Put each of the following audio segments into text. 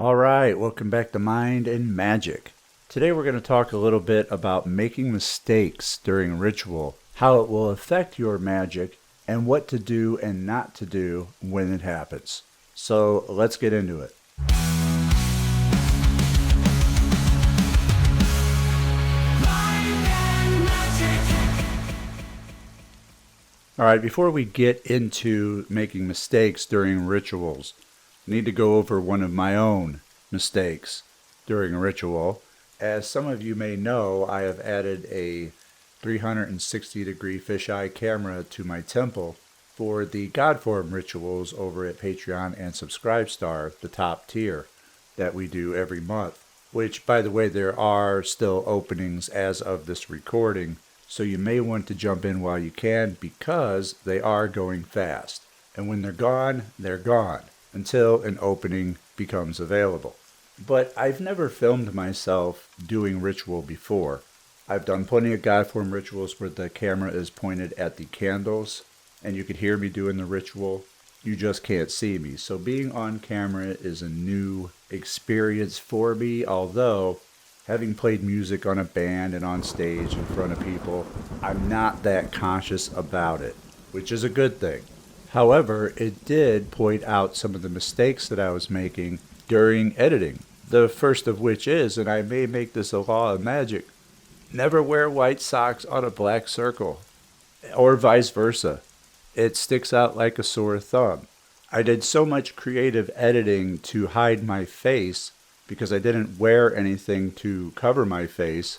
All right, welcome back to Mind and Magic. Today we're going to talk a little bit about making mistakes during ritual, how it will affect your magic, and what to do and not to do when it happens. So let's get into it. All right, before we get into making mistakes during rituals, I need to go over one of my own mistakes during a ritual. As some of you may know, I have added a 360-degree fisheye camera to my temple for the Godform rituals over at Patreon and Subscribestar, the top tier that we do every month. Which, by the way, there are still openings as of this recording. So you may want to jump in while you can because they are going fast. And when they're gone until an opening becomes available. But I've never filmed myself doing ritual before. I've done plenty of Godform rituals where the camera is pointed at the candles and you could hear me doing the ritual. You just can't see me. So being on camera is a new experience for me, although having played music on a band and on stage in front of people, I'm not that conscious about it, which is a good thing. However, it did point out some of the mistakes that I was making during editing. The first of which is, and I may make this a law of magic, never wear white socks on a black circle, or vice versa. It sticks out like a sore thumb. I did so much creative editing to hide my face because I didn't wear anything to cover my face,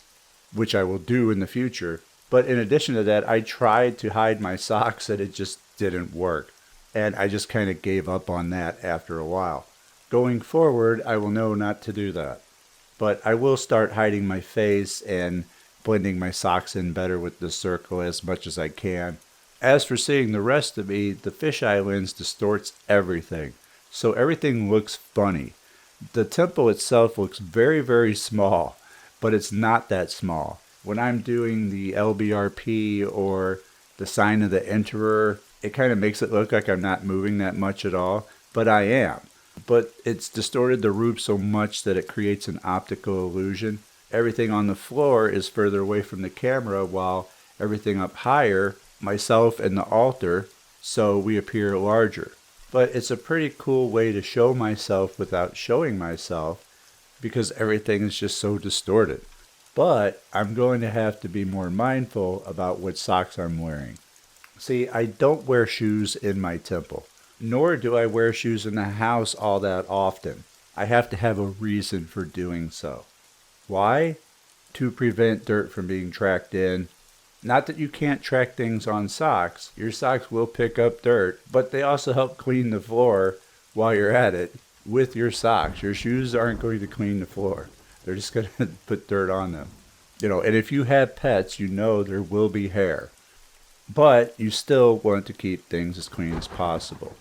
which I will do in the future. But in addition to that, I tried to hide my socks and it just didn't work. And I just kind of gave up on that after a while. Going forward, I will know not to do that. But I will start hiding my face and blending my socks in better with the circle as much as I can. As for seeing the rest of me, the fisheye lens distorts everything. So everything looks funny. The temple itself looks very, very small, but it's not that small. When I'm doing the LBRP or the sign of the Emperor, it kind of makes it look like I'm not moving that much at all, but I am. But it's distorted the roof so much that it creates an optical illusion. Everything on the floor is further away from the camera while everything up higher, myself and the altar, so we appear larger. But it's a pretty cool way to show myself without showing myself because everything is just so distorted. But I'm going to have to be more mindful about what socks I'm wearing. See, I don't wear shoes in my temple, nor do I wear shoes in the house all that often. I have to have a reason for doing so. Why? To prevent dirt from being tracked in. Not that you can't track things on socks. Your socks will pick up dirt, but they also help clean the floor while you're at it with your socks. Your shoes aren't going to clean the floor. They're just going to put dirt on them. And if you have pets, you know there will be hair. But you still want to keep things as clean as possible.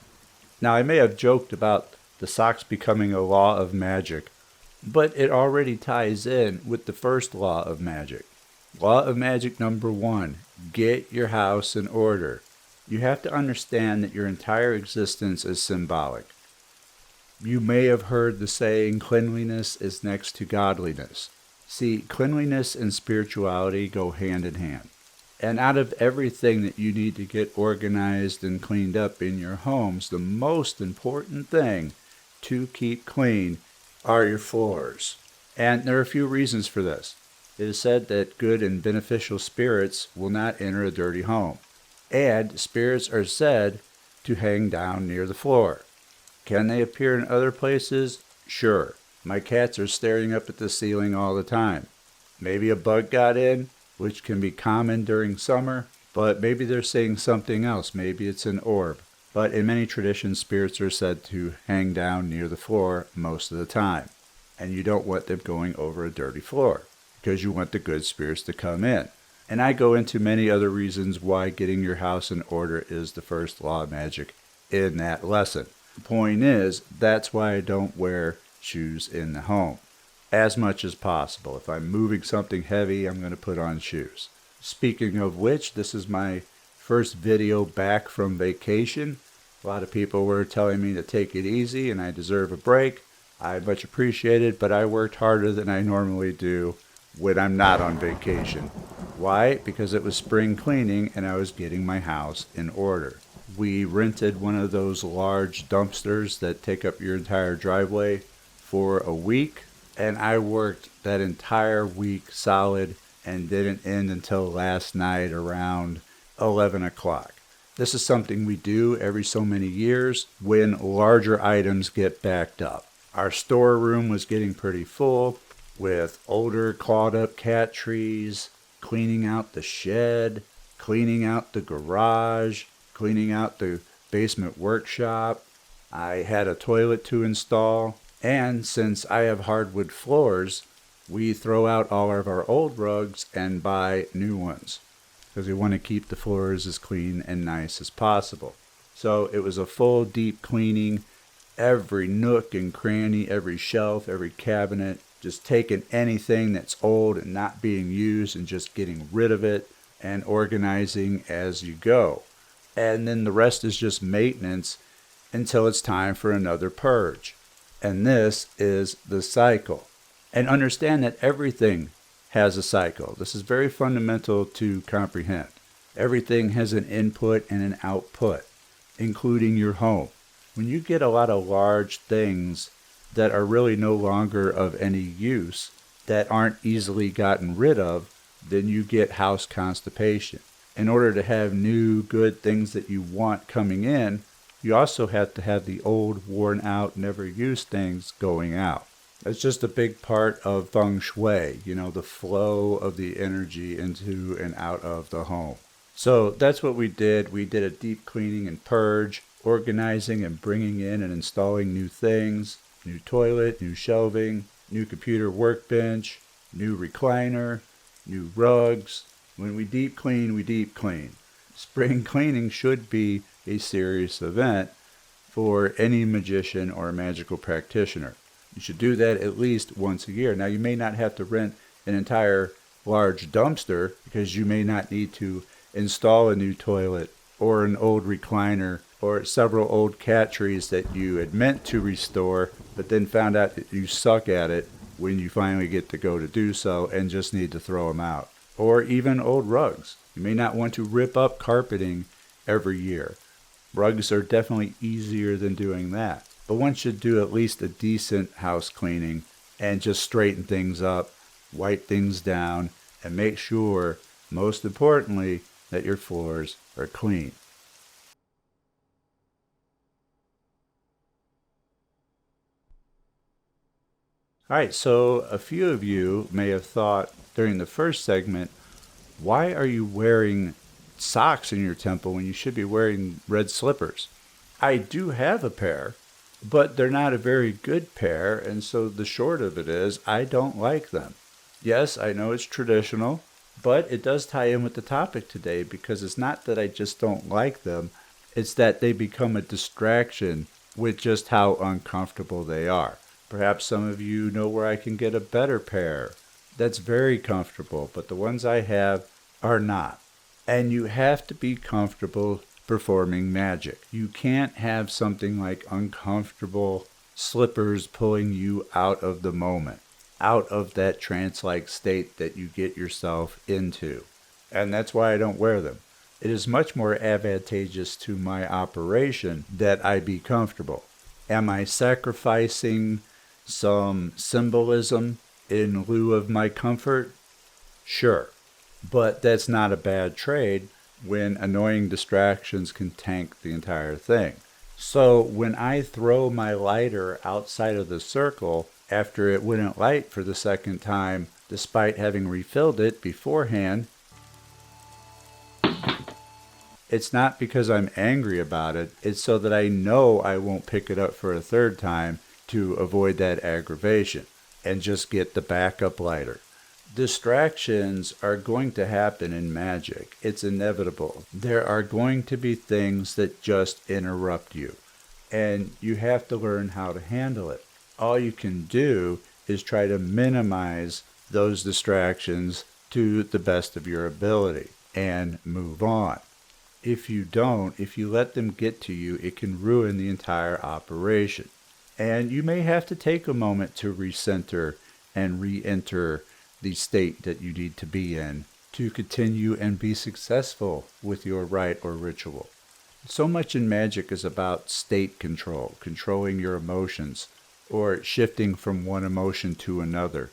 Now, I may have joked about the socks becoming a law of magic, but it already ties in with the first law of magic. Law of magic number 1, get your house in order. You have to understand that your entire existence is symbolic. You may have heard the saying, cleanliness is next to godliness. See, cleanliness and spirituality go hand in hand. And out of everything that you need to get organized and cleaned up in your homes, the most important thing to keep clean are your floors. And there are a few reasons for this. It is said that good and beneficial spirits will not enter a dirty home. And spirits are said to hang down near the floor. Can they appear in other places? Sure. My cats are staring up at the ceiling all the time. Maybe a bug got in, which can be common during summer, but maybe they're seeing something else. Maybe it's an orb. But in many traditions, spirits are said to hang down near the floor most of the time. And you don't want them going over a dirty floor, because you want the good spirits to come in. And I go into many other reasons why getting your house in order is the first law of magic in that lesson. The point is, that's why I don't wear shoes in the home as much as possible. If I'm moving something heavy, I'm going to put on shoes. Speaking of which, this is my first video back from vacation. A lot of people were telling me to take it easy and I deserve a break. I much appreciate it, but I worked harder than I normally do when I'm not on vacation. Why? Because it was spring cleaning and I was getting my house in order. We rented one of those large dumpsters that take up your entire driveway for a week, and I worked that entire week solid and didn't end until last night around 11 o'clock. This is something we do every so many years when larger items get backed up. Our storeroom was getting pretty full with older clawed up cat trees, cleaning out the shed, cleaning out the garage, cleaning out the basement workshop. I had a toilet to install, and since I have hardwood floors, we throw out all of our old rugs and buy new ones because we want to keep the floors as clean and nice as possible. So it was a full deep cleaning, every nook and cranny, every shelf, every cabinet, just taking anything that's old and not being used and just getting rid of it and organizing as you go. And then the rest is just maintenance until it's time for another purge. And this is the cycle. And understand that everything has a cycle. This is very fundamental to comprehend. Everything has an input and an output, including your home. When you get a lot of large things that are really no longer of any use, that aren't easily gotten rid of, then you get house constipation. In order to have new, good things that you want coming in, you also have to have the old, worn out, never used things going out. That's just a big part of feng shui, the flow of the energy into and out of the home. So that's what we did. We did a deep cleaning and purge, organizing and bringing in and installing new things, new toilet, new shelving, new computer workbench, new recliner, new rugs. When we deep clean, we deep clean. Spring cleaning should be a serious event for any magician or magical practitioner. You should do that at least once a year. Now, you may not have to rent an entire large dumpster because you may not need to install a new toilet or an old recliner or several old cat trees that you had meant to restore but then found out that you suck at it when you finally get to go to do so and just need to throw them out. Or even old rugs. You may not want to rip up carpeting every year. Rugs are definitely easier than doing that. But one should do at least a decent house cleaning and just straighten things up, wipe things down, and make sure, most importantly, that your floors are clean. All right, so a few of you may have thought during the first segment, why are you wearing socks in your temple when you should be wearing red slippers? I do have a pair, but they're not a very good pair, and so the short of it is I don't like them. Yes, I know it's traditional, but it does tie in with the topic today because it's not that I just don't like them, it's that they become a distraction with just how uncomfortable they are. Perhaps some of you know where I can get a better pair that's very comfortable, but the ones I have are not. And you have to be comfortable performing magic. You can't have something like uncomfortable slippers pulling you out of the moment, out of that trance-like state that you get yourself into. And that's why I don't wear them. It is much more advantageous to my operation that I be comfortable. Am I sacrificing some symbolism in lieu of my comfort? Sure. But that's not a bad trade when annoying distractions can tank the entire thing. So when I throw my lighter outside of the circle after it wouldn't light for the second time, despite having refilled it beforehand, it's not because I'm angry about it. It's so that I know I won't pick it up for a third time to avoid that aggravation and just get the backup lighter. Distractions are going to happen in magic. It's inevitable. There are going to be things that just interrupt you, and you have to learn how to handle it. All you can do is try to minimize those distractions to the best of your ability and move on. If you don't, if you let them get to you, it can ruin the entire operation. And you may have to take a moment to recenter and re-enter the state that you need to be in to continue and be successful with your rite or ritual. So much in magic is about state control, controlling your emotions, or shifting from one emotion to another.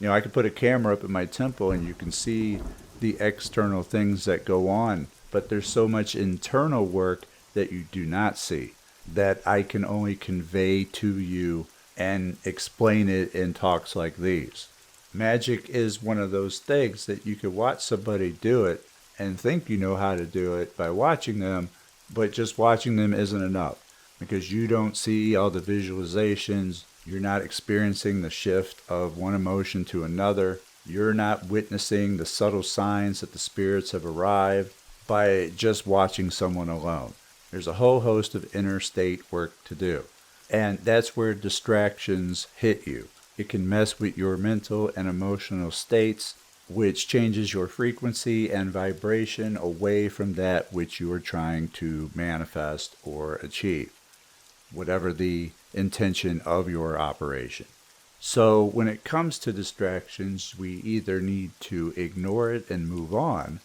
I could put a camera up at my temple and you can see the external things that go on, but there's so much internal work that you do not see that I can only convey to you and explain it in talks like these. Magic is one of those things that you could watch somebody do it and think you know how to do it by watching them, but just watching them isn't enough because you don't see all the visualizations, you're not experiencing the shift of one emotion to another, you're not witnessing the subtle signs that the spirits have arrived by just watching someone alone. There's a whole host of inner state work to do. And that's where distractions hit you. It can mess with your mental and emotional states, which changes your frequency and vibration away from that which you are trying to manifest or achieve, whatever the intention of your operation. So when it comes to distractions, we either need to ignore it and move on,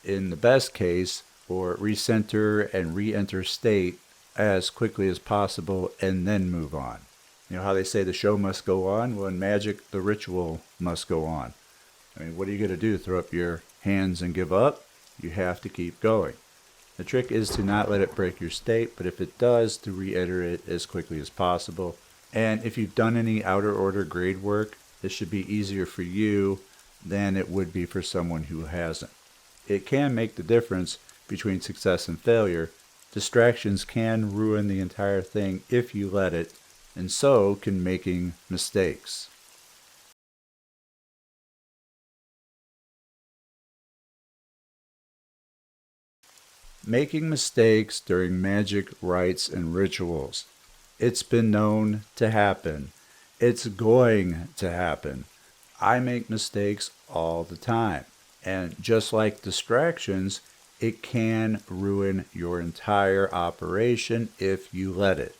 in the best case, or recenter and re-enter state as quickly as possible and then move on. You know how they say the show must go on? Well, in magic, the ritual must go on. I mean, what are you going to do? Throw up your hands and give up? You have to keep going. The trick is to not let it break your state, but if it does, to re-enter it as quickly as possible. And if you've done any outer order grade work, this should be easier for you than it would be for someone who hasn't. It can make the difference between success and failure. Distractions can ruin the entire thing if you let it, and so can making mistakes. Making mistakes during magic rites and rituals. It's been known to happen. It's going to happen. I make mistakes all the time. And just like distractions, it can ruin your entire operation if you let it.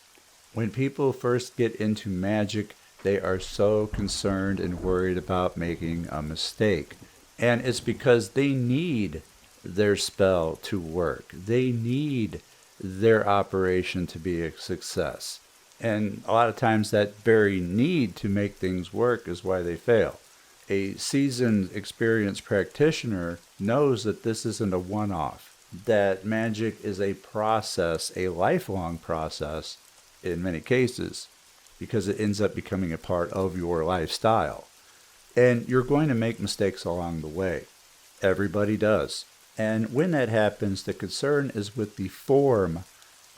When people first get into magic, they are so concerned and worried about making a mistake. And it's because they need their spell to work. They need their operation to be a success. And a lot of times that very need to make things work is why they fail. A seasoned, experienced practitioner knows that this isn't a one-off, that magic is a process, a lifelong process in many cases, because it ends up becoming a part of your lifestyle. And you're going to make mistakes along the way. Everybody does. And when that happens, the concern is with the form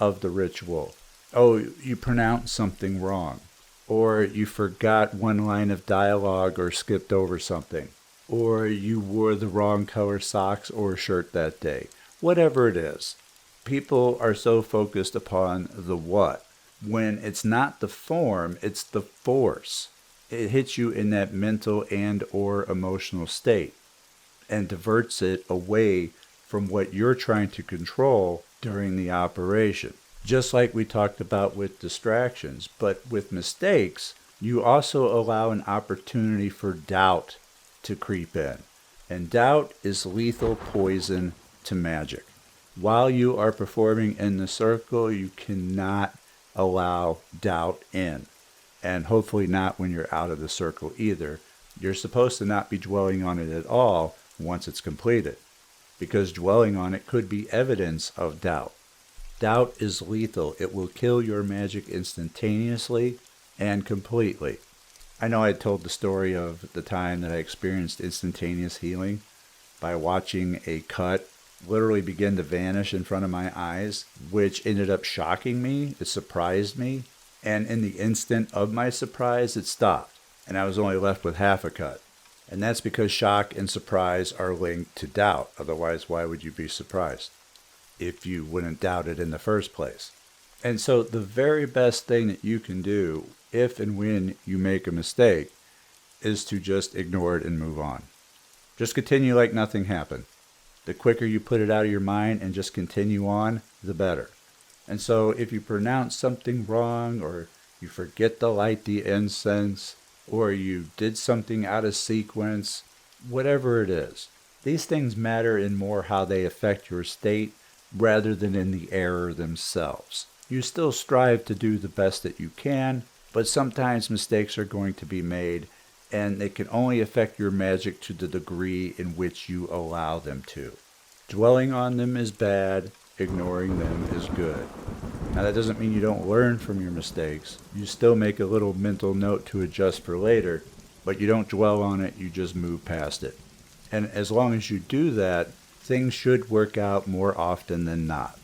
of the ritual. Oh, you pronounced something wrong. Or you forgot one line of dialogue or skipped over something. Or you wore the wrong color socks or shirt that day. Whatever it is. People are so focused upon the what. When it's not the form, it's the force. It hits you in that mental and or emotional state and diverts it away from what you're trying to control during the operation. Just like we talked about with distractions, but with mistakes, you also allow an opportunity for doubt to creep in. And doubt is lethal poison to magic. While you are performing in the circle, you cannot allow doubt in. And hopefully not when you're out of the circle either. You're supposed to not be dwelling on it at all once it's completed, because dwelling on it could be evidence of doubt. Doubt is lethal. It will kill your magic instantaneously and completely. I know I told the story of the time that I experienced instantaneous healing by watching a cut literally begin to vanish in front of my eyes, which ended up shocking me. It surprised me. And in the instant of my surprise, it stopped. And I was only left with half a cut. And that's because shock and surprise are linked to doubt. Otherwise, why would you be surprised if you wouldn't doubt it in the first place? And so the very best thing that you can do if and when you make a mistake is to just ignore it and move on. Just continue like nothing happened. The quicker you put it out of your mind and just continue on, the better. And so if you pronounce something wrong or you forget to light the incense, or you did something out of sequence, whatever it is. These things matter in more how they affect your state rather than in the error themselves. You still strive to do the best that you can, but sometimes mistakes are going to be made, and they can only affect your magic to the degree in which you allow them to. Dwelling on them is bad, ignoring them is good. Now that doesn't mean you don't learn from your mistakes. You still make a little mental note to adjust for later, but you don't dwell on it, you just move past it. And as long as you do that, things should work out more often than not.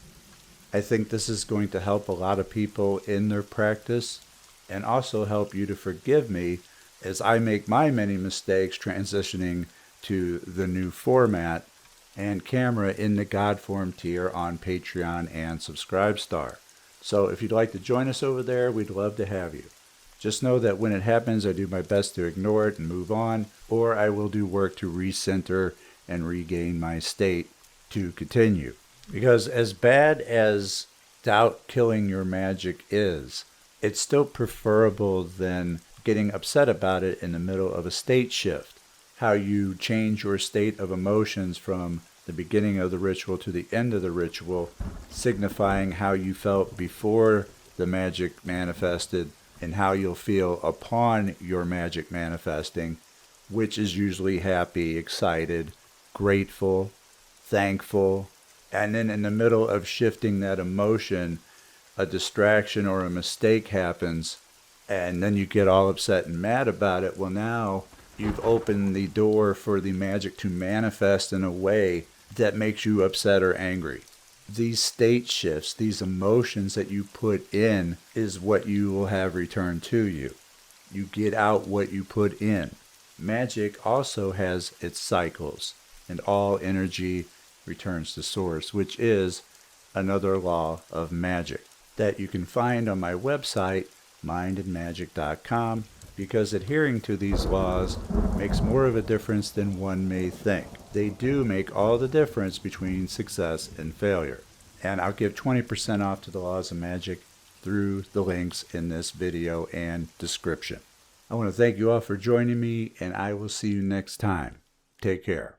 I think this is going to help a lot of people in their practice and also help you to forgive me as I make my many mistakes transitioning to the new format and camera in the Godform tier on Patreon and Subscribestar. So if you'd like to join us over there, we'd love to have you. Just know that when it happens, I do my best to ignore it and move on, or I will do work to recenter and regain my state to continue. Because as bad as doubt killing your magic is, it's still preferable than getting upset about it in the middle of a state shift. How you change your state of emotions from the beginning of the ritual to the end of the ritual, signifying how you felt before the magic manifested and how you'll feel upon your magic manifesting, which is usually happy, excited, grateful, thankful. And then in the middle of shifting that emotion, a distraction or a mistake happens, and then you get all upset and mad about it. Well, now you've opened the door for the magic to manifest in a way that makes you upset or angry. These state shifts, these emotions that you put in, is what you will have returned to you. You get out what you put in. Magic also has its cycles, and all energy returns to source, which is another law of magic that you can find on my website, mindandmagic.com, because adhering to these laws makes more of a difference than one may think. They do make all the difference between success and failure. And I'll give 20% off to the laws of magic through the links in this video and description. I want to thank you all for joining me, and I will see you next time. Take care.